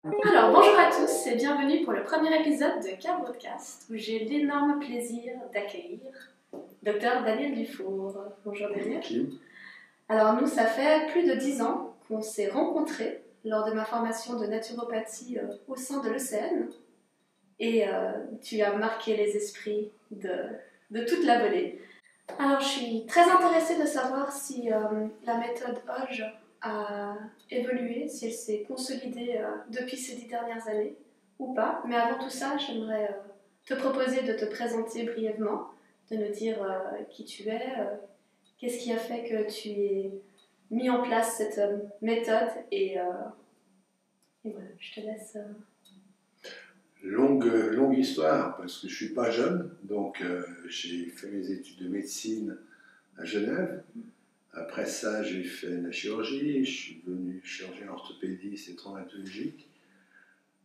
Alors, bonjour à tous et bienvenue pour le premier épisode de K-Broadcast où j'ai l'énorme plaisir d'accueillir Dr Daniel Dufour. Bonjour Daniel. Kim. Alors nous, ça fait plus de 10 ans qu'on s'est rencontrés lors de ma formation de naturopathie au sein de l'ECN et tu as marqué les esprits de toute la vallée. Alors je suis très intéressée de savoir si la méthode Hodge a évolué, si elle s'est consolidée depuis ces 10 dernières années ou pas. Mais avant tout ça, j'aimerais te proposer de te présenter brièvement, de nous dire qui tu es, qu'est-ce qui a fait que tu aies mis en place cette méthode et voilà, je te laisse. Longue histoire, parce que je ne suis pas jeune, donc j'ai fait mes études de médecine à Genève. Après ça, j'ai fait la chirurgie, je suis devenu chirurgien orthopédiste et traumatologique,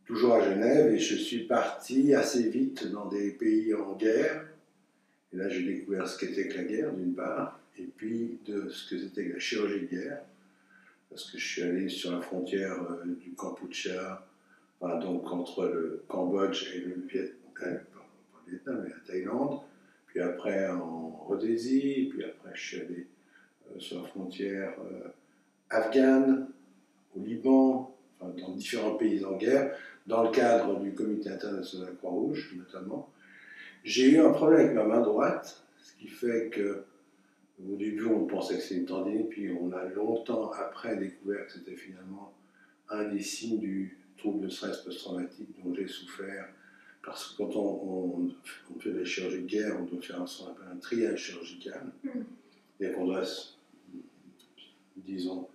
toujours à Genève, et je suis parti assez vite dans des pays en guerre. Et là, j'ai découvert ce qu'était que la guerre, d'une part, et puis de ce que c'était que la chirurgie de guerre, parce que je suis allé sur la frontière du Kampuchea, enfin, donc entre le Cambodge et le Vietnam, mais la Thaïlande, puis après en Rhodésie, puis après je suis allé sur la frontière afghane, au Liban, enfin, dans différents pays en guerre, dans le cadre du Comité international Croix-Rouge notamment. J'ai eu un problème avec ma main droite, ce qui fait que au début on pensait que c'était une tendinite, puis on a longtemps après découvert que c'était finalement un des signes du trouble de stress post-traumatique dont j'ai souffert. Parce que quand on fait de la chirurgie de guerre, on doit faire ce qu'on appelle un triage chirurgical. Et qu'on doit, disons,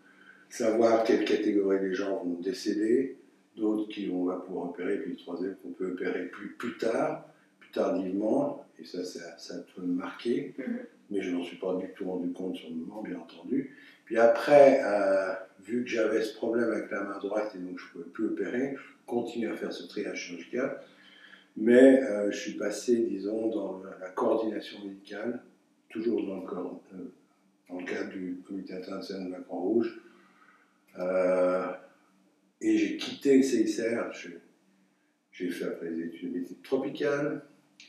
savoir quelle catégorie les gens vont décéder, d'autres qui on va pouvoir opérer, puis le troisième qu'on peut opérer plus tard, plus tardivement. Et ça a tout marqué. Mais je n'en suis pas du tout rendu compte sur le moment, bien entendu. Puis après, vu que j'avais ce problème avec la main droite et donc je ne pouvais plus opérer, je continue à faire ce triage chirurgical. Mais je suis passé, disons, dans la coordination médicale, toujours dans le cadre du Comité international de la Croix-Rouge. Et j'ai quitté le CICR. J'ai fait après les études de médecine tropicale.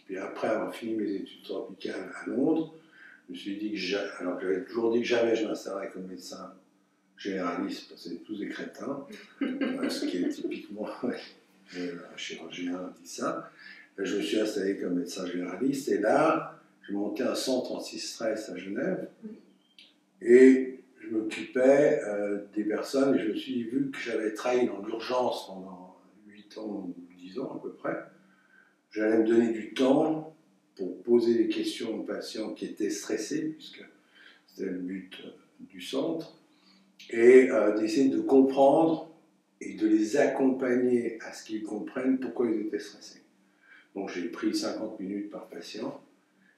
Puis après avoir fini mes études tropicales à Londres, je me suis dit que alors que j'avais toujours dit que jamais je m'installerais comme médecin généraliste, parce que c'est tous des crétins, ce qui est typiquement un chirurgien dit ça. Je me suis installé comme médecin généraliste et là, j'ai monté un centre anti-stress à Genève et je m'occupais des personnes et je me suis vu que j'avais travaillé dans l'urgence pendant 8 ans ou 10 ans à peu près. J'allais me donner du temps pour poser des questions aux patients qui étaient stressés, puisque c'était le but du centre, et d'essayer de comprendre et de les accompagner à ce qu'ils comprennent pourquoi ils étaient stressés. Donc j'ai pris 50 minutes par patient,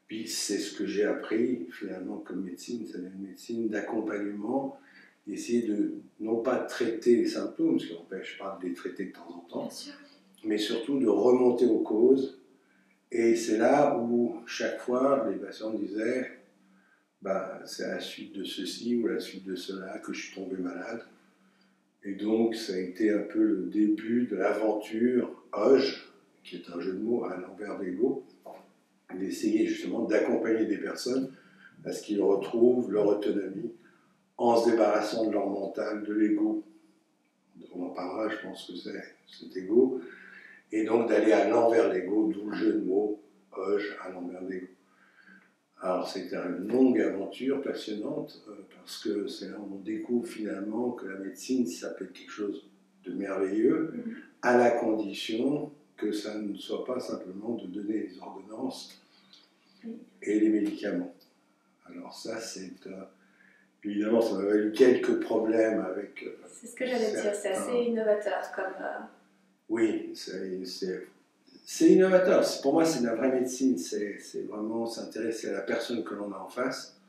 puis c'est ce que j'ai appris finalement comme médecine, c'est une médecine d'accompagnement, d'essayer de non pas traiter les symptômes, ce qui n'empêche pas de les traiter de temps en temps, mais surtout de remonter aux causes. Et c'est là où chaque fois les patients me disaient c'est à la suite de ceci ou à la suite de cela que je suis tombé malade. Et donc ça a été un peu le début de l'aventure Hodge, qui est un jeu de mots à l'envers d'ego, d'essayer justement d'accompagner des personnes à ce qu'ils retrouvent leur autonomie en se débarrassant de leur mental, de l'ego. On en parlera, je pense que c'est cet ego. Et donc d'aller à l'envers de l'ego, d'où le jeu de mots Hodge à l'envers de l'ego. Alors c'était une longue aventure passionnante parce que c'est là où on découvre finalement que la médecine ça peut être quelque chose de merveilleux à la condition que ça ne soit pas simplement de donner les ordonnances et les médicaments. Alors ça c'est évidemment ça m'a valu quelques problèmes avec c'est ce que j'allais dire, c'est assez innovateur comme... Oui, c'est innovateur. Pour moi, c'est de la vraie médecine. C'est vraiment s'intéresser à la personne que l'on a en face,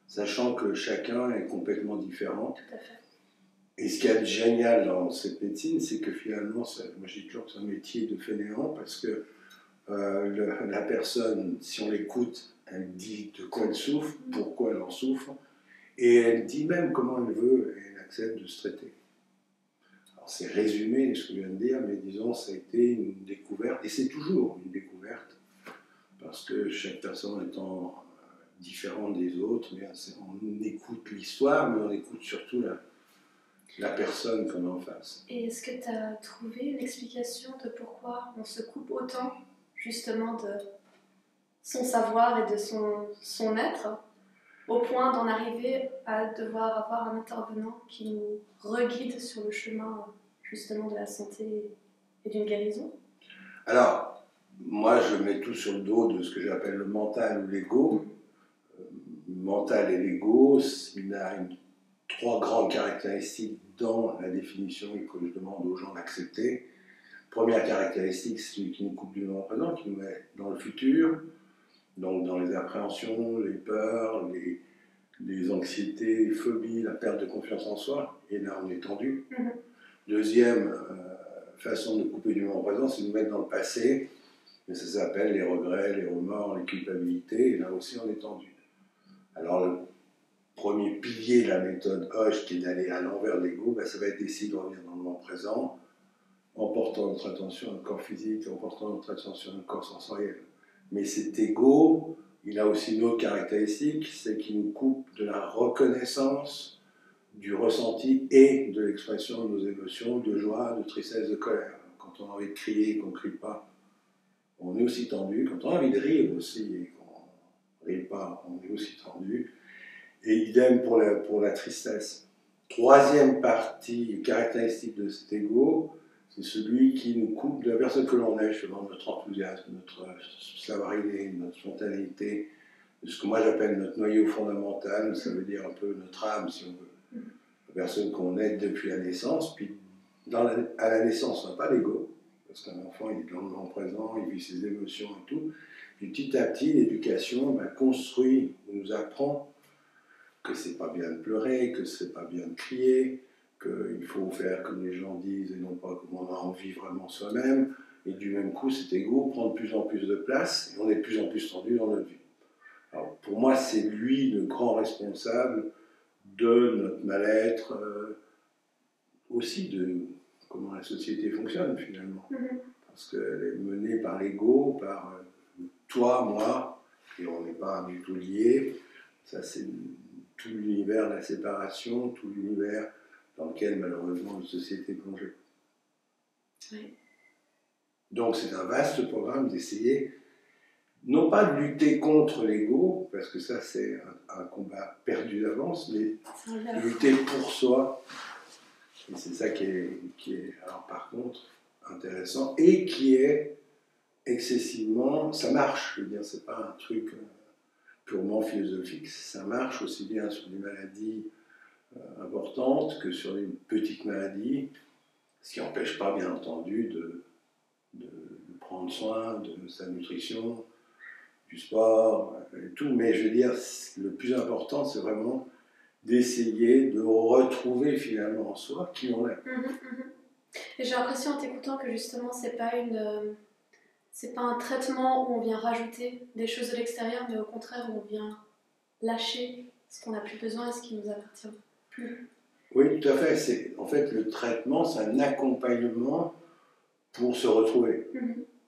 sachant que chacun est complètement différent. Tout à fait. Et ce qui est génial dans cette médecine, c'est que finalement, moi je dis toujours que c'est un métier de fainéant, parce que la personne, si on l'écoute, elle dit de quoi elle souffre, pourquoi elle en souffre, et elle dit même comment elle veut, et elle accepte de se traiter. c'est résumé ce que je viens de dire, mais disons, ça a été une découverte, et c'est toujours une découverte, parce que chaque personne étant différente des autres, mais on écoute l'histoire, mais on écoute surtout la personne qu'on a en face. Et est-ce que tu as trouvé une explication de pourquoi on se coupe autant, justement, de son savoir et de son être, au point d'en arriver à devoir avoir un intervenant qui nous reguide sur le chemin, justement, de la santé et d'une guérison? Alors, moi, je mets tout sur le dos de ce que j'appelle le mental ou l'ego. Le mental et l'ego, il a trois grandes caractéristiques dans la définition que je demande aux gens d'accepter. Première caractéristique, c'est celui qui nous coupe du moment présent, qui nous met dans le futur, donc dans les appréhensions, les peurs, les anxiétés, les phobies, la perte de confiance en soi, et là on est tendu. Deuxième façon de couper du moment présent, c'est de nous mettre dans le passé, mais ça s'appelle les regrets, les remords, les culpabilités, et là aussi on est tendu. Alors le premier pilier de la méthode Hoche, qui est d'aller à l'envers de l'ego, ça va être d'essayer de revenir dans le moment présent, en portant notre attention à notre corps physique, en portant notre attention à notre corps sensoriel. Mais cet ego, il a aussi une autre caractéristique, c'est qu'il nous coupe de la reconnaissance, du ressenti et de l'expression de nos émotions, de joie, de tristesse, de colère. Quand on a envie de crier et qu'on ne crie pas, on est aussi tendu. Quand on a envie de rire aussi et qu'on ne rit pas, on est aussi tendu. Et idem pour la tristesse. Troisième partie caractéristique de cet ego, c'est celui qui nous coupe de la personne que l'on est, selon notre enthousiasme, notre savoir-idée, notre spontanéité, de ce que moi j'appelle notre noyau fondamental, ça veut dire un peu notre âme, si on veut. La personne qu'on est depuis la naissance, puis à la naissance, on n'a pas d'ego, parce qu'un enfant, il est dans le moment présent, il vit ses émotions et tout. Puis petit à petit, l'éducation construit, nous apprend que c'est pas bien de pleurer, que c'est pas bien de crier, qu'il faut faire comme les gens disent et non pas comme on a envie vraiment soi-même. Et du même coup, cet ego prend de plus en plus de place et on est de plus en plus tendu dans notre vie. Alors pour moi, c'est lui le grand responsable de notre mal-être, aussi de comment la société fonctionne finalement. Parce qu'elle est menée par l'ego, par toi, moi, et on n'est pas du tout liés. Ça, c'est tout l'univers de la séparation, tout l'univers dans lequel malheureusement notre société est plongée. Oui. Donc c'est un vaste programme d'essayer, non pas de lutter contre l'ego, parce que ça c'est un combat perdu d'avance, mais de lutter pour soi. Et c'est ça qui est alors par contre intéressant et qui est excessivement, ça marche, je veux dire, c'est pas un truc purement philosophique, ça marche aussi bien sur des maladies importantes que sur des petites maladies, ce qui n'empêche pas bien entendu de prendre soin de sa nutrition, du sport, et tout, mais je veux dire, le plus important c'est vraiment d'essayer de retrouver finalement en soi qui on est. Et j'ai l'impression en t'écoutant que justement c'est pas un traitement où on vient rajouter des choses de l'extérieur, mais au contraire où on vient lâcher ce qu'on n'a plus besoin et ce qui nous appartient plus. Oui, tout à fait. En fait, le traitement, c'est un accompagnement pour se retrouver.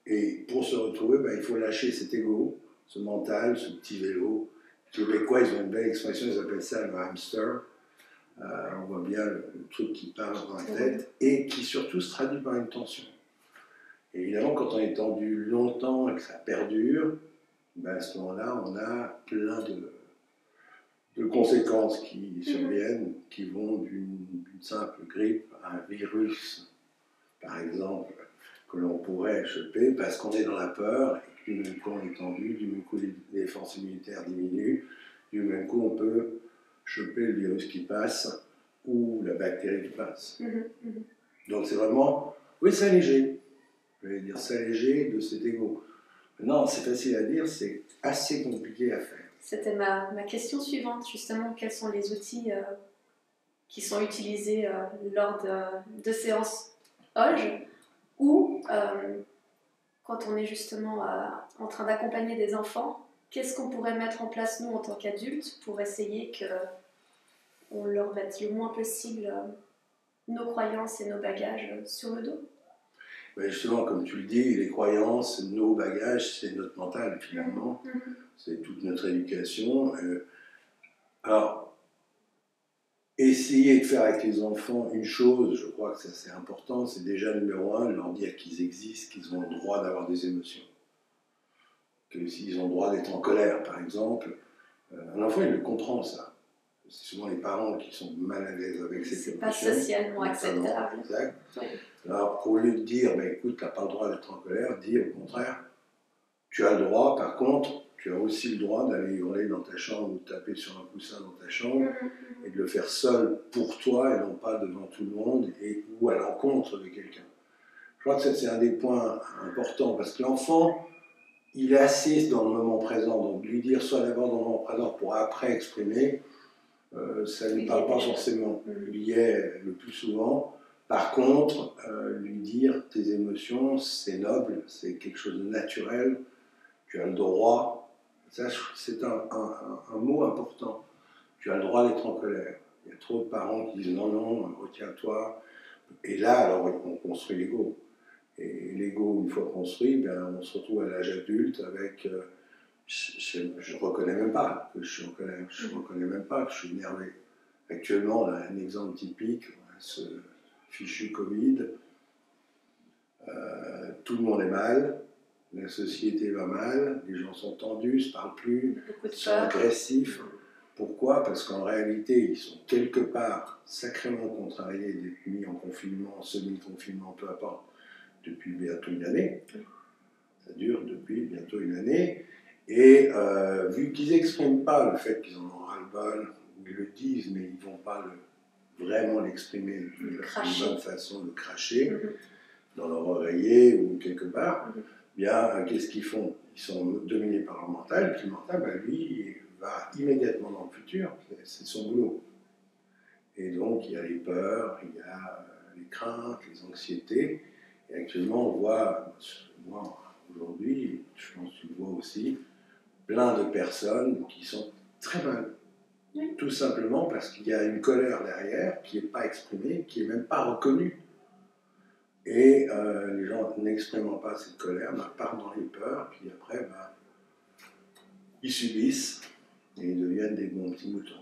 Et pour se retrouver, il faut lâcher cet ego, ce mental, ce petit vélo. Les Québécois, ils ont une belle expression, ils appellent ça le hamster. On voit bien le truc qui part dans la tête et qui surtout se traduit par une tension. Et évidemment, quand on est tendu longtemps et que ça perdure, à ce moment-là, on a plein de conséquences qui surviennent, qui vont d'une simple grippe à un virus, par exemple, que l'on pourrait choper parce qu'on est dans la peur et que du même coup on est tendu, du même coup les forces immunitaires diminuent, du même coup on peut choper le virus qui passe ou la bactérie qui passe. Donc c'est vraiment, oui, s'alléger. Je vais dire s'alléger de cet ego. Non, c'est facile à dire, c'est assez compliqué à faire. C'était ma question suivante, justement, quels sont les outils qui sont utilisés lors de séances Holge ou quand on est justement en train d'accompagner des enfants, qu'est-ce qu'on pourrait mettre en place nous en tant qu'adultes pour essayer qu'on leur mette le moins possible nos croyances et nos bagages sur le dos. Mais justement, comme tu le dis, les croyances, nos bagages, c'est notre mental finalement, c'est toute notre éducation. Alors, essayer de faire avec les enfants une chose, je crois que ça c'est important, c'est déjà numéro un, leur dire qu'ils existent, qu'ils ont le droit d'avoir des émotions. Que s'ils ont le droit d'être en colère, par exemple, un enfant il le comprend ça. C'est souvent les parents qui sont mal à l'aise avec cette émotion. C'est pas socialement acceptable. Exact. Oui. Alors, au lieu de dire, ben, écoute, tu n'as pas le droit d'être en colère, dis au contraire, tu as le droit, par contre, tu as aussi le droit d'aller hurler dans ta chambre ou taper sur un coussin dans ta chambre et de le faire seul pour toi et non pas devant tout le monde ou à l'encontre de quelqu'un. Je crois que ça, c'est un des points importants parce que l'enfant, il est assez dans le moment présent. Donc, lui dire soit d'abord dans le moment présent pour après exprimer, ça ne lui parle pas forcément. Il y est le plus souvent. Par contre, lui dire tes émotions, c'est noble, c'est quelque chose de naturel, tu as le droit, ça c'est un mot important, tu as le droit d'être en colère. Il y a trop de parents qui disent non, non, retiens-toi. Et là, alors on construit l'ego. Et l'ego, une fois construit, ben, on se retrouve à l'âge adulte avec je ne reconnais même pas que je suis en colère, je ne reconnais même pas que je suis énervé. Actuellement, là, un exemple typique, ce fichu Covid, tout le monde est mal, la société va mal, les gens sont tendus, ne se parlent plus, sont agressifs. Pourquoi? Parce qu'en réalité, ils sont quelque part sacrément contrariés d'être mis en confinement, semi-confinement, peu importe, depuis bientôt une année. Ça dure depuis bientôt une année. Et vu qu'ils n'expriment pas le fait qu'ils en ont ras-le-bol, ou ils le disent, mais ils ne vont pas vraiment l'exprimer de la bonne façon, le cracher dans leur oreiller ou quelque part, bien, qu'est-ce qu'ils font? Ils sont dominés par leur mental, et puis le mental, ben, lui, il va immédiatement dans le futur, c'est son boulot. Et donc, il y a les peurs, il y a les craintes, les anxiétés, et actuellement, on voit, moi, aujourd'hui, je pense que tu le vois aussi, plein de personnes qui sont très mal. Tout simplement parce qu'il y a une colère derrière qui n'est pas exprimée, qui n'est même pas reconnue. Et les gens n'exprimant pas cette colère, partent dans les peurs, puis après, ils subissent et ils deviennent des bons petits moutons.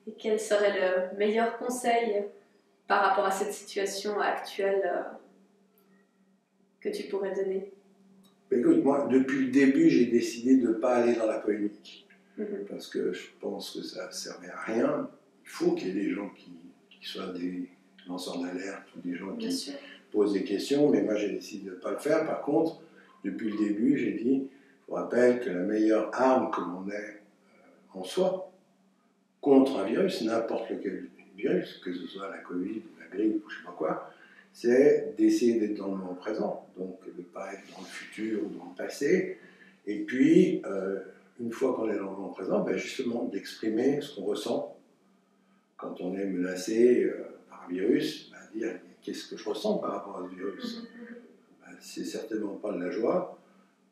Et quel serait le meilleur conseil par rapport à cette situation actuelle que tu pourrais donner? Écoute, moi, depuis le début, j'ai décidé de ne pas aller dans la polémique. Parce que je pense que ça ne servait à rien. Il faut qu'il y ait des gens qui soient des lanceurs d'alerte ou des gens qui posent des questions, mais moi j'ai décidé de ne pas le faire. Par contre, depuis le début, j'ai dit, je vous rappelle que la meilleure arme que l'on ait en soi contre un virus, n'importe lequel virus, que ce soit la Covid ou la grippe ou je ne sais pas quoi, c'est d'essayer d'être dans le moment présent, donc de ne pas être dans le futur ou dans le passé, et puis une fois qu'on est dans le moment présent, ben justement d'exprimer ce qu'on ressent quand on est menacé par un virus, ben dire qu'est-ce que je ressens par rapport à ce virus. Ben, c'est certainement pas de la joie,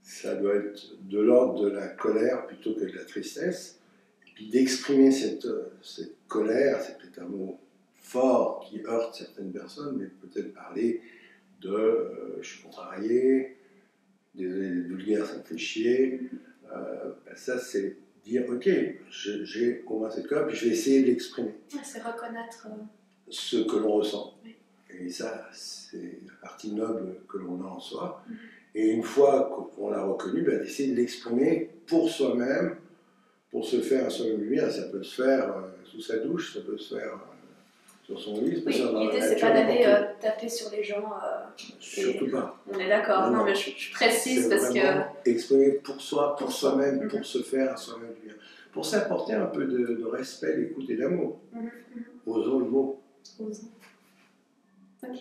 ça doit être de l'ordre de la colère plutôt que de la tristesse, et puis d'exprimer cette colère, c'est peut-être un mot fort qui heurte certaines personnes, mais peut-être parler de je suis contrarié, désolé d'être vulgaire, ça me fait chier. Ben ça, c'est dire ok, j'ai au moins cette colère, puis je vais essayer de l'exprimer. C'est reconnaître ce que l'on ressent. Oui. Et ça, c'est la partie noble que l'on a en soi. Et une fois qu'on l'a reconnu, ben, d'essayer de l'exprimer pour soi-même, pour se faire un soi-même lumière. Ça peut se faire sous sa douche, ça peut se faire sur son lit. Oui, l'idée, c'est pas d'aller taper sur les gens. Surtout pas. On est d'accord, non, mais je précise parce que. Exprimer pour soi, pour soi-même, pour se faire un soi-même lumière. Pour s'apporter un peu de respect, d'écoute et d'amour. Osons le mot. Osons. Ok,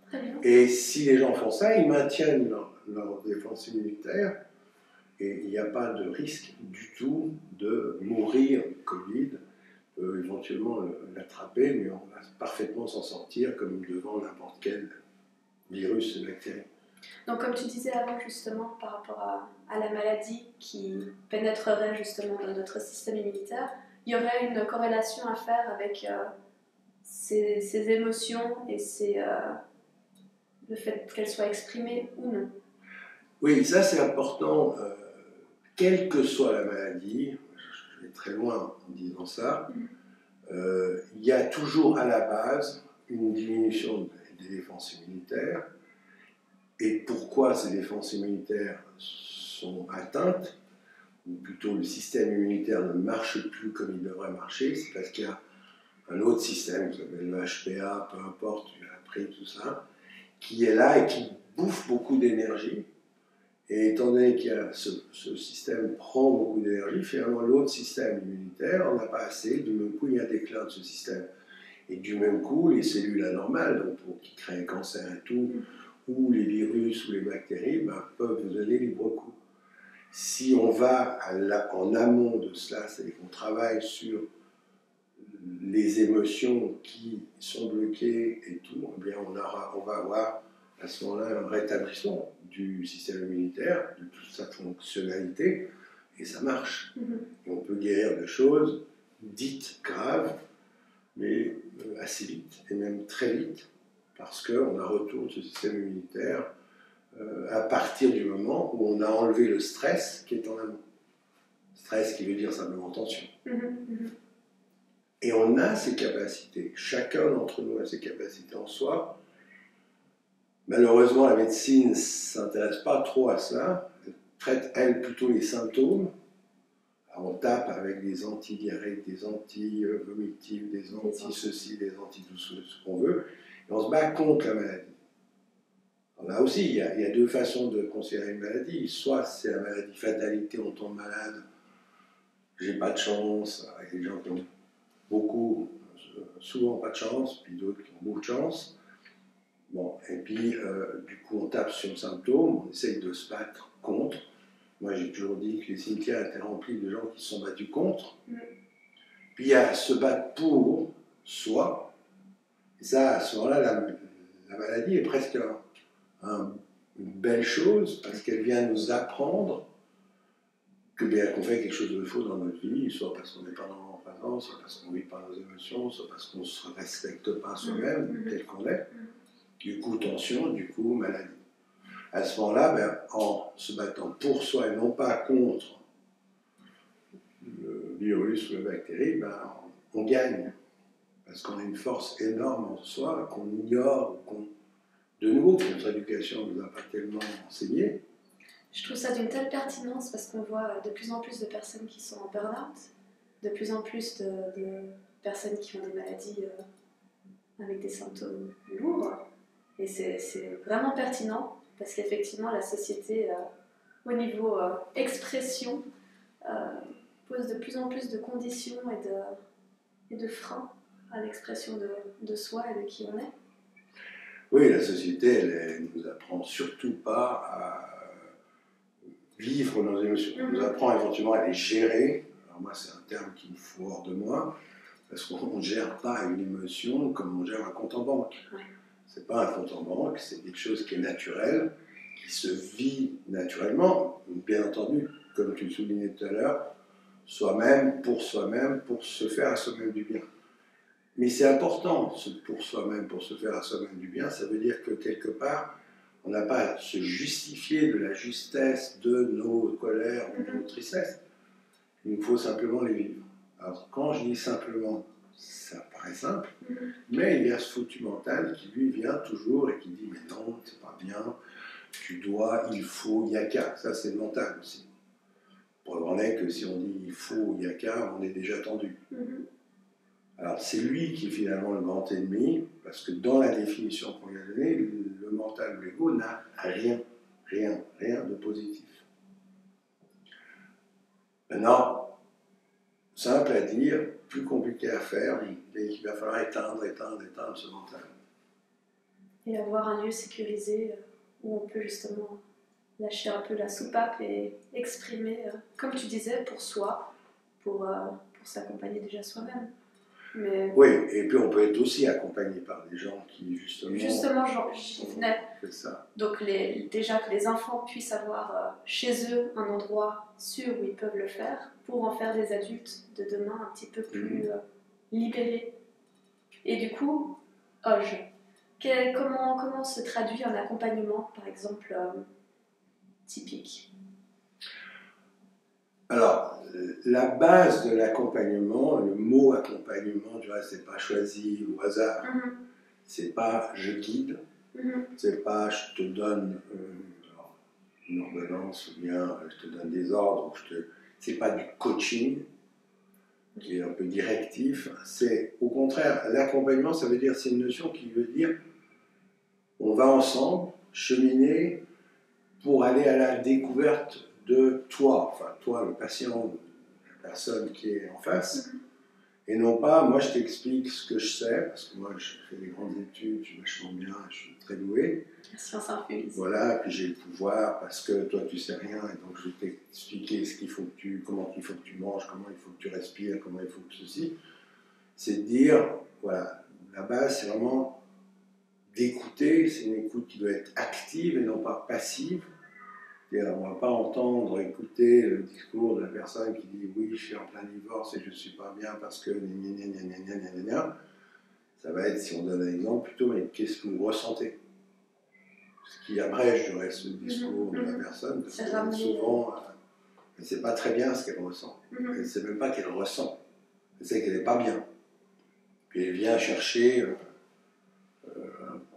très bien. Et si les gens font ça, ils maintiennent leur défense immunitaire et il n'y a pas de risque du tout de mourir de Covid, éventuellement l'attraper, mais on va parfaitement s'en sortir comme devant n'importe quel virus et bactérie. Donc comme tu disais avant justement par rapport à la maladie qui pénétrerait justement dans notre système immunitaire, il y aurait une corrélation à faire avec ces émotions et le fait qu'elles soient exprimées ou non. Oui, ça c'est important, quelle que soit la maladie, je vais très loin en disant ça, il y a toujours à la base une diminution des défenses immunitaires. Et pourquoi ces défenses immunitaires sont atteintes, ou plutôt le système immunitaire ne marche plus comme il devrait marcher, c'est parce qu'il y a un autre système qui s'appelle le HPA, peu importe, tu as appris tout ça, qui est là et qui bouffe beaucoup d'énergie. Et étant donné que ce système prend beaucoup d'énergie, finalement l'autre système immunitaire n'en a pas assez, du même coup il y a un déclin de ce système. Et du même coup, les cellules anormales, donc, qui créent un cancer et tout, ou les virus ou les bactéries, peuvent donner libre cours. Si on va en amont de cela, c'est-à-dire qu'on travaille sur les émotions qui sont bloquées et tout, eh bien on va avoir à ce moment-là un rétablissement du système immunitaire, de toute sa fonctionnalité, et ça marche. Et on peut guérir de choses dites graves, mais assez vite, et même très vite, parce qu'on a retour de ce système immunitaire à partir du moment où on a enlevé le stress qui est en amont. Stress qui veut dire simplement tension. Et on a ces capacités, chacun d'entre nous a ses capacités en soi. Malheureusement, la médecine ne s'intéresse pas trop à cela, elle traite, elle, plutôt les symptômes. Alors, on tape avec des anti-diarrhéiques, des anti-vomitifs, des anti-ceci, des anti-tout ce qu'on veut, et on se bat contre la maladie. Alors là aussi, il y a deux façons de considérer une maladie. Soit c'est la maladie fatalité, on tombe malade, j'ai pas de chance, avec des gens qui ont beaucoup, souvent pas de chance, puis d'autres qui ont beaucoup de chance. Bon, et puis, du coup, on tape sur le symptôme, on essaye de se battre contre. Moi, j'ai toujours dit que les cimetières étaient remplis de gens qui se sont battus contre. Puis, il y a se battre pour soi. Et ça, à ce moment-là, la maladie est presque une belle chose, parce qu'elle vient nous apprendre qu'on fait quelque chose de faux dans notre vie, soit parce qu'on n'est pas dans le moment présent, soit parce qu'on ne vit pas nos émotions, soit parce qu'on ne se respecte pas soi-même, tel qu'on est. Du coup, tension, du coup, maladie. À ce moment-là, en se battant pour soi et non pas contre le virus ou la bactérie, on gagne. Parce qu'on a une force énorme en soi qu'on ignore, de nouveau, que notre éducation ne nous a pas tellement enseigné. Je trouve ça d'une telle pertinence parce qu'on voit de plus en plus de personnes qui sont en burn-out, de plus en plus de personnes qui ont des maladies avec des symptômes lourds. Et c'est vraiment pertinent parce qu'effectivement, la société, au niveau expression, pose de plus en plus de conditions et de freins à l'expression de soi et de qui on est. Oui, la société, elle ne nous apprend surtout pas à vivre nos émotions. Elle nous apprend éventuellement à les gérer. Alors moi, c'est un terme qui me fout hors de moi, parce qu'on ne gère pas une émotion comme on gère un compte en banque. Ouais. C'est pas un compte en banque, c'est quelque chose qui est naturel, qui se vit naturellement, bien entendu, comme tu le soulignais tout à l'heure, soi-même, pour se faire à soi-même du bien. Mais c'est important, ce pour soi-même, pour se faire à soi-même du bien, ça veut dire que quelque part, on n'a pas à se justifier de la justesse de nos colères ou de nos tristesses. Il nous faut simplement les vivre. Alors quand je dis simplement, ça paraît simple, mais il y a ce foutu mental qui lui vient toujours et qui dit mais non, c'est pas bien, tu dois, il faut, il y a qu'à. Ça c'est le mental aussi. Preuve en est que si on dit il faut, il y a qu'à, on est déjà tendu. Alors c'est lui qui est finalement le grand ennemi, parce que dans la définition qu'on lui a donnée, le mental ou l'ego n'a rien de positif. Maintenant, simple à dire, plus compliqué à faire, mais il va falloir éteindre ce mental. Et avoir un lieu sécurisé où on peut justement lâcher un peu la soupape et exprimer, comme tu disais, pour soi, pour s'accompagner déjà soi-même. Mais... Oui, et puis on peut être aussi accompagné par des gens qui Justement, j'y venais. C'est ça. Donc déjà que les enfants puissent avoir chez eux un endroit sûr où ils peuvent le faire, pour en faire des adultes de demain un petit peu plus libérés Et du coup, comment se traduit un accompagnement, par exemple, typique? Alors, la base de l'accompagnement, le mot accompagnement, tu vois, c'est pas choisi au hasard. C'est pas je guide, c'est pas je te donne une ordonnance ou bien je te donne des ordres, c'est pas du coaching qui est un peu directif. C'est au contraire, l'accompagnement, ça veut dire, c'est une notion qui veut dire on va ensemble cheminer pour aller à la découverte de toi, enfin toi le patient, la personne qui est en face, et non pas moi je t'explique ce que je sais, parce que moi je fais des grandes études, je suis vachement bien, je suis très doué. La science infuse. Voilà, puis j'ai le pouvoir parce que toi tu sais rien, et donc je vais t'expliquer comment il faut que tu manges, comment il faut que tu respires, comment il faut que ceci. C'est de dire, voilà, la base c'est vraiment d'écouter, c'est une écoute qui doit être active et non pas passive. C'est-à-dire, on ne va pas entendre, écouter le discours de la personne qui dit oui, je suis en plein divorce et je ne suis pas bien parce que ça va être, si on donne un exemple, plutôt mais qu'est-ce que vous ressentez? Ce qui abrège du reste le discours de la personne, parce que souvent, elle ne sait pas très bien ce qu'elle ressent. Elle ne sait même pas qu'elle ressent. Elle sait qu'elle n'est pas bien. Puis elle vient chercher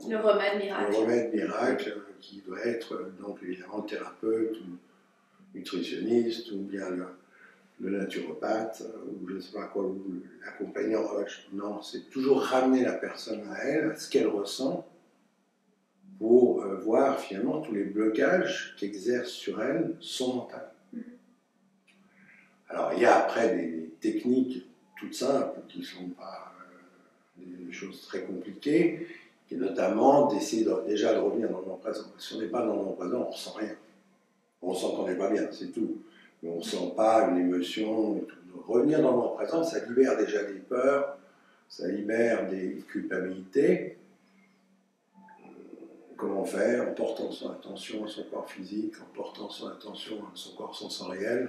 le remède miracle. Le remède miracle qui doit être donc évidemment le thérapeute ou nutritionniste ou bien le naturopathe ou je ne sais pas quoi, ou l'accompagnant. Non, c'est toujours ramener la personne à elle, à ce qu'elle ressent, pour voir finalement tous les blocages qu'exerce sur elle son mental. Alors il y a après des techniques toutes simples qui ne sont pas des choses très compliquées, et notamment d'essayer déjà de revenir dans le moment présent. Si on n'est pas dans le moment présent, on ne ressent rien. On sent qu'on n'est pas bien, c'est tout. Mais on ne sent pas une émotion. Et tout. Donc, revenir dans le moment présent, ça libère déjà des peurs, ça libère des culpabilités. Comment faire? En portant son attention à son corps physique, en portant son attention à son corps sensoriel.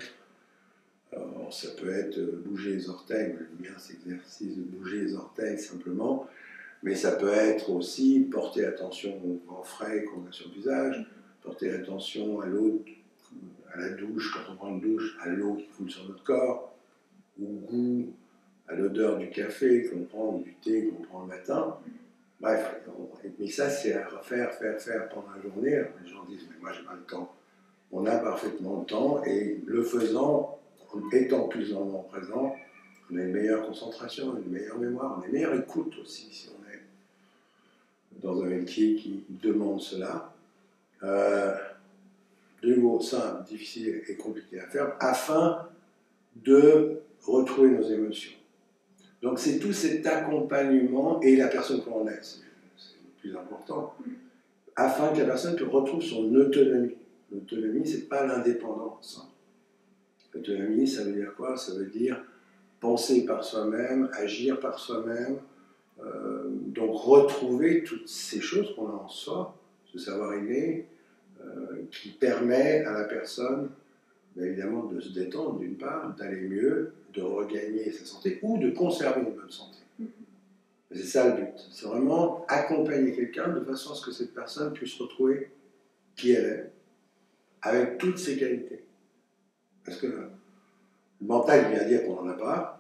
Alors, ça peut être bouger les orteils, j'aime bien cet exercice de bouger les orteils simplement. Mais ça peut être aussi porter attention au vent frais qu'on a sur le visage, porter attention à l'eau, à la douche, quand on prend une douche, à l'eau qui coule sur notre corps, au goût, à l'odeur du café qu'on prend ou du thé qu'on prend le matin. Bref, mais ça c'est à refaire, faire pendant la journée. Alors, les gens disent, mais moi j'ai pas le temps. On a parfaitement le temps et le faisant, en étant plus dans le moment présent, on a une meilleure concentration, une meilleure mémoire, on a une meilleure écoute aussi si on est dans un métier qui demande cela. Deux mots simples, difficiles et compliqués à faire, afin de retrouver nos émotions. Donc c'est tout cet accompagnement, et la personne qu'on est, c'est le plus important, afin que la personne retrouve son autonomie. L'autonomie, c'est pas l'indépendance. L'autonomie, ça veut dire quoi? Ça veut dire penser par soi-même, agir par soi-même, donc retrouver toutes ces choses qu'on a en soi, ce savoir inné, qui permet à la personne, évidemment, de se détendre d'une part, d'aller mieux, de regagner sa santé ou de conserver une bonne santé. C'est ça le but. C'est vraiment accompagner quelqu'un de façon à ce que cette personne puisse retrouver qui elle est, avec toutes ses qualités. Parce que le mental vient dire qu'on n'en a pas.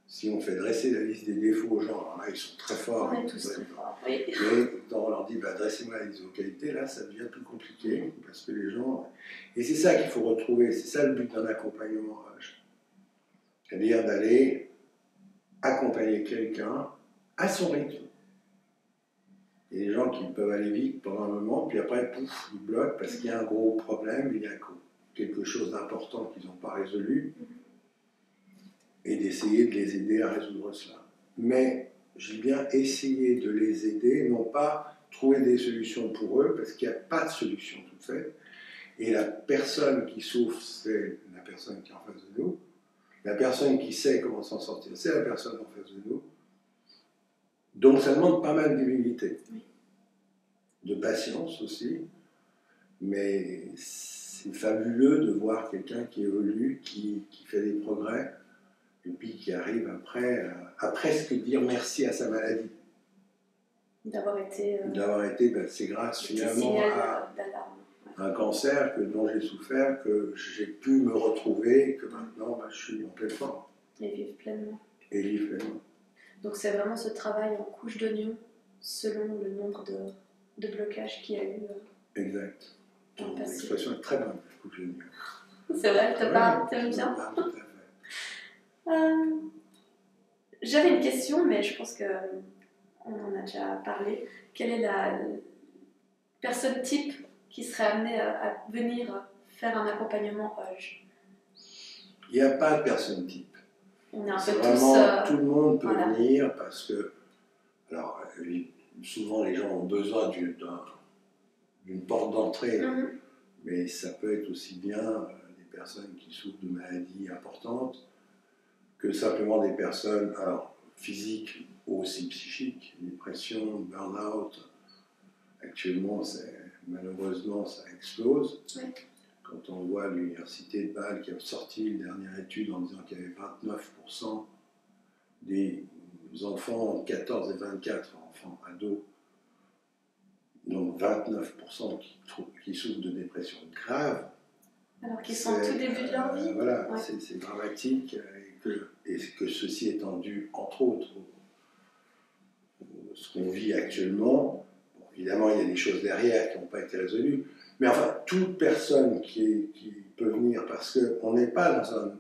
Si on fait dresser la liste des défauts aux gens, alors là ils sont très forts. On est tous très forts, oui. Mais quand on leur dit dressez-moi la liste de vos qualités, là ça devient plus compliqué parce que les gens. Et c'est ça qu'il faut retrouver, c'est ça le but d'un accompagnement. C'est-à-dire d'aller accompagner quelqu'un à son rythme. Il y a des gens qui peuvent aller vite pendant un moment, puis après, pouf, ils bloquent parce qu'il y a un gros problème, il y a quelque chose d'important qu'ils n'ont pas résolu. Et d'essayer de les aider à résoudre cela. Mais je dis bien essayer de les aider, non pas trouver des solutions pour eux, parce qu'il n'y a pas de solution toute faite. Et la personne qui souffre, c'est la personne qui est en face de nous. La personne qui sait comment s'en sortir, c'est la personne en face de nous. Donc ça demande pas mal d'humilité, de patience aussi. Mais c'est fabuleux de voir quelqu'un qui évolue, qui fait des progrès, et puis qui arrive après à presque dire merci à sa maladie. D'avoir été... Ben, c'est grâce finalement signal à d'alarme. un cancer dont j'ai souffert, que j'ai pu me retrouver, que maintenant ben, je suis en pleine forme. Et vivre pleinement. Et vivre pleinement. Donc c'est vraiment ce travail en couche d'oignon, selon le nombre de blocages qu'il y a eu. Exact. Dans le passé. L'expression est très bonne, couche d'oignon. C'est vrai, tu t'aimes bien. Tout à fait. J'avais une question, mais je pense qu'on en a déjà parlé. Quelle est la personne type qui serait amenée à venir faire un accompagnement OJ? Il n'y a pas de personne type. On est un C'est peu vraiment, tous... tout le monde peut voilà. venir parce que, alors, souvent les gens ont besoin d'une porte d'entrée, mais ça peut être aussi bien des personnes qui souffrent de maladies importantes que simplement des personnes, alors, physiques ou aussi psychiques, dépression, burn-out. Actuellement, malheureusement, ça explose. Oui. Quand on voit l'université de Bâle qui a sorti une dernière étude en disant qu'il y avait 29% des enfants entre 14 et 24 enfants ados, donc 29% qui souffrent de dépression grave. Alors qu'ils sont au tout début de leur vie. Voilà, ouais. c'est dramatique et que ceci étant dû, entre autres, ce qu'on vit actuellement. Bon, évidemment, il y a des choses derrière qui n'ont pas été résolues, mais enfin, toute personne qui peut venir, parce qu'on n'est pas dans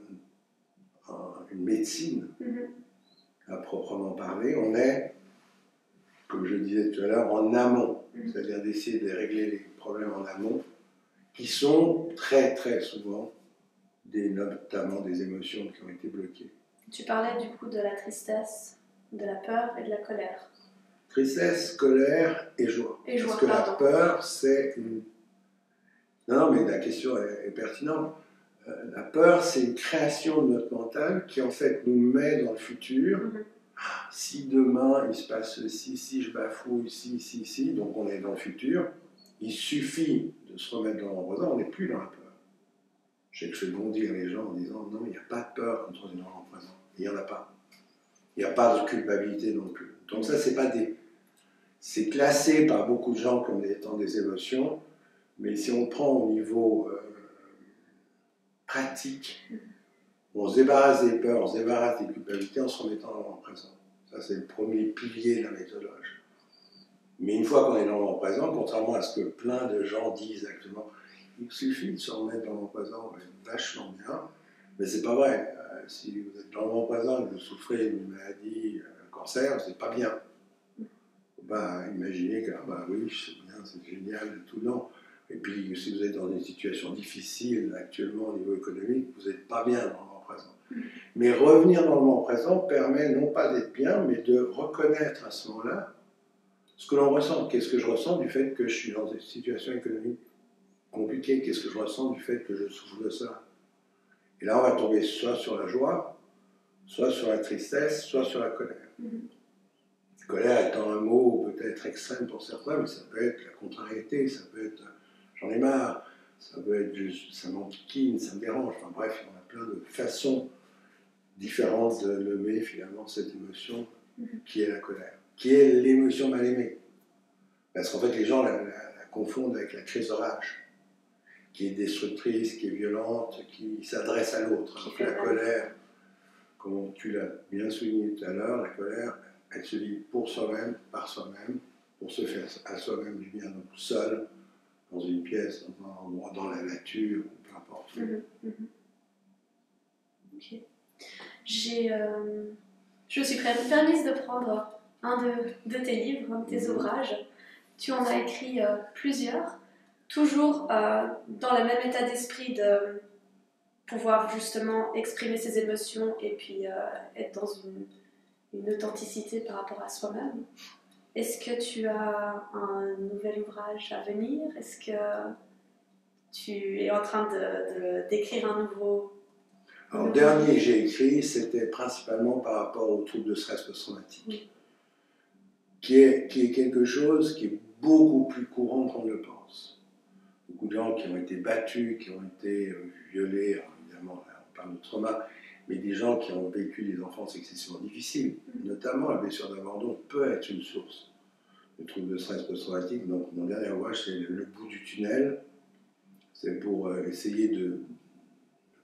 une médecine à proprement parler, on est, comme je disais tout à l'heure, en amont, c'est-à-dire d'essayer de régler les problèmes en amont, qui sont très très souvent notamment des émotions qui ont été bloquées. Tu parlais du coup de la tristesse, de la peur et de la colère. Tristesse, colère et joie. Et joie, parce que pardon. la peur, c'est une... Non, mais la question est pertinente. La peur, c'est une création de notre mental qui en fait nous met dans le futur. Si demain il se passe ceci, si je bafouille, si, donc on est dans le futur. Il suffit de se remettre dans le présent, on n'est plus dans la peur. Je sais que je fais bondir les gens en disant non, il n'y a pas de peur quand on est dans le présent. Il n'y en a pas. Il n'y a pas de culpabilité non plus. Donc ça, c'est classé par beaucoup de gens comme étant des émotions, mais si on prend au niveau pratique, on se débarrasse des peurs, on se débarrasse des culpabilités en se remettant dans le moment présent. Ça, c'est le premier pilier de la méthodologie. Mais une fois qu'on est dans le moment présent, contrairement à ce que plein de gens disent actuellement, il suffit de se remettre dans le moment présent, vachement bien, mais c'est pas vrai. Si vous êtes dans le moment présent et que vous souffrez d'une maladie, un cancer, c'est pas bien. Bah, imaginez que, bah oui, c'est bien, c'est génial, tout non. Et puis, si vous êtes dans une situation difficile actuellement au niveau économique, vous n'êtes pas bien dans le moment présent. Mais revenir dans le moment présent permet non pas d'être bien, mais de reconnaître à ce moment-là ce que l'on ressent. Qu'est-ce que je ressens du fait que je suis dans une situation économique compliquée? Qu'est-ce que je ressens du fait que je souffre de ça? Et là, on va tomber soit sur la joie, soit sur la tristesse, soit sur la colère. Colère étant un mot peut-être extrême pour certains, mais ça peut être la contrariété, ça peut être j'en ai marre, ça peut être juste ça m'enquiquine, ça me dérange. Enfin bref, il y en a plein de façons différentes de nommer finalement cette émotion qui est la colère, qui est l'émotion mal aimée. Parce qu'en fait, les gens la confondent avec la crise de rage, qui est destructrice, qui est violente, qui s'adresse à l'autre. Donc la colère, comme tu l'as bien souligné tout à l'heure, la colère, elle se vit pour soi-même, par soi-même, pour se faire à soi-même du bien, donc seul, dans une pièce, dans un endroit, dans la nature, peu importe. Ok. Je me suis permise de prendre un de tes livres, un de tes ouvrages. Tu en as écrit plusieurs, toujours dans le même état d'esprit de pouvoir justement exprimer ses émotions et puis être dans une authenticité par rapport à soi-même. Est-ce que tu as un nouvel ouvrage à venir? Est-ce que tu es en train d'écrire un nouveau... Alors, le dernier que j'ai écrit, c'était principalement par rapport au trouble de stress post-traumatique, qui est quelque chose qui est beaucoup plus courant qu'on ne le pense. Beaucoup de gens qui ont été battus, qui ont été violés, alors évidemment, là, on parle de trauma, mais des gens qui ont vécu des enfances excessivement difficiles. Notamment, la blessure d'abandon peut être une source de troubles de stress post-traumatique. Donc, mon dernier ouvrage, c'est le bout du tunnel. C'est pour essayer de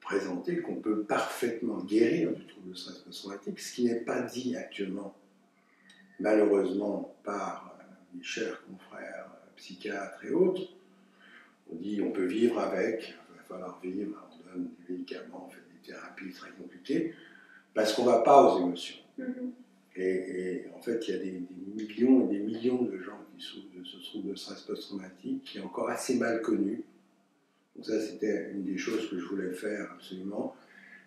présenter qu'on peut parfaitement guérir du trouble de stress post-traumatique, ce qui n'est pas dit actuellement, malheureusement, par mes chers confrères psychiatres et autres. On dit on peut vivre avec, il va falloir vivre, on donne des médicaments, on fait des thérapies très compliquées, parce qu'on ne va pas aux émotions. Et en fait, il y a des millions et des millions de gens qui souffrent de ce trouble de stress post-traumatique, qui est encore assez mal connu. Donc ça, c'était une des choses que je voulais faire absolument.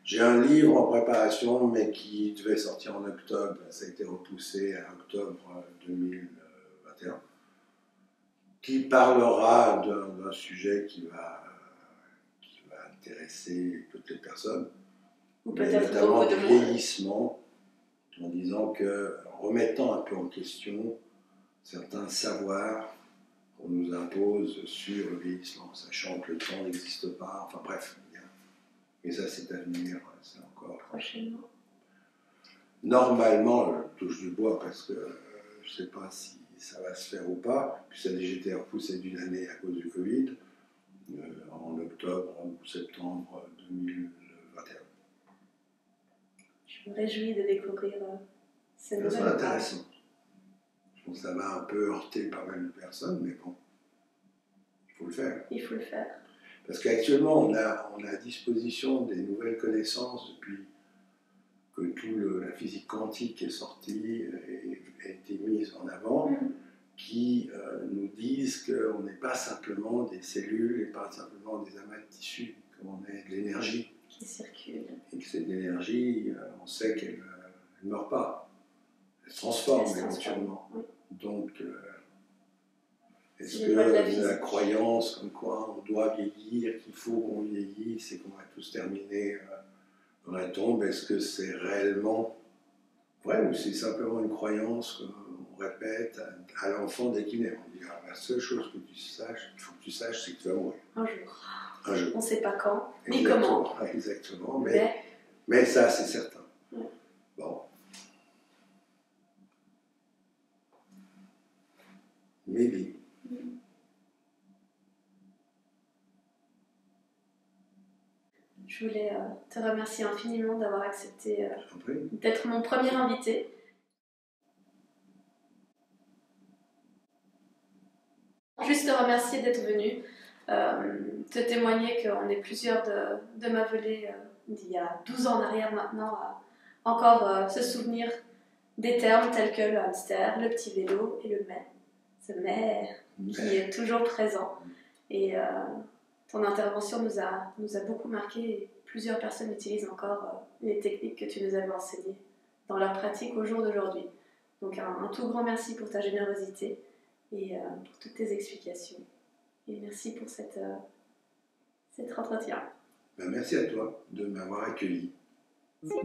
J'ai un livre en préparation, mais qui devait sortir en octobre. Ça a été repoussé à octobre 2021, qui parlera d'un sujet qui va intéresser toutes les personnes, notamment du vieillissement, en disant que, en remettant un peu en question certains savoirs qu'on nous impose sur le vieillissement, sachant que le temps n'existe pas, enfin bref. Et ça, c'est à venir, c'est encore prochainement. Normalement, je touche du bois parce que je ne sais pas si ça va se faire ou pas, puis ça a déjà été repoussé d'une année à cause du Covid, en octobre ou septembre 2021. Je me réjouis de découvrir ces nouvelles pages. C'est intéressant. Je pense que ça m'a un peu heurté pas mal de personnes, mais bon, il faut le faire. Il faut le faire. Parce qu'actuellement, on a à disposition des nouvelles connaissances depuis que toute la physique quantique est sortie et a été mise en avant, qui nous disent qu'on n'est pas simplement des cellules et pas simplement des amas de tissus, qu'on est de l'énergie qui circule. Et que cette énergie, on sait qu'elle ne meurt pas, elle se transforme éventuellement. Oui. Donc, est-ce que la croyance comme quoi on doit vieillir, qu'il faut qu'on vieillisse et qu'on va tous terminer dans la tombe, est-ce que c'est réellement vrai ou c'est simplement une croyance qu'on répète à l'enfant dès qu'il naît? On dit la seule chose que tu saches, il faut que tu saches, c'est que tu vas mourir. Un jour. Un jour. On ne sait pas quand, ni Exactement. comment. Exactement, mais ça c'est certain. Ouais. Bon. Maybe. Je voulais te remercier infiniment d'avoir accepté d'être mon premier invité. Juste te remercier d'être venu, te témoigner qu'on est plusieurs de m'aveler d'il y a 12 ans en arrière maintenant à encore se souvenir des termes tels que le hamster, le petit vélo et le mais. Ce mais qui est toujours présent. Et ton intervention nous a beaucoup marqué et plusieurs personnes utilisent encore les techniques que tu nous avais enseignées dans leur pratique au jour d'aujourd'hui. Donc un tout grand merci pour ta générosité et pour toutes tes explications. Et merci pour cet entretien. Merci à toi de m'avoir accueilli. Merci.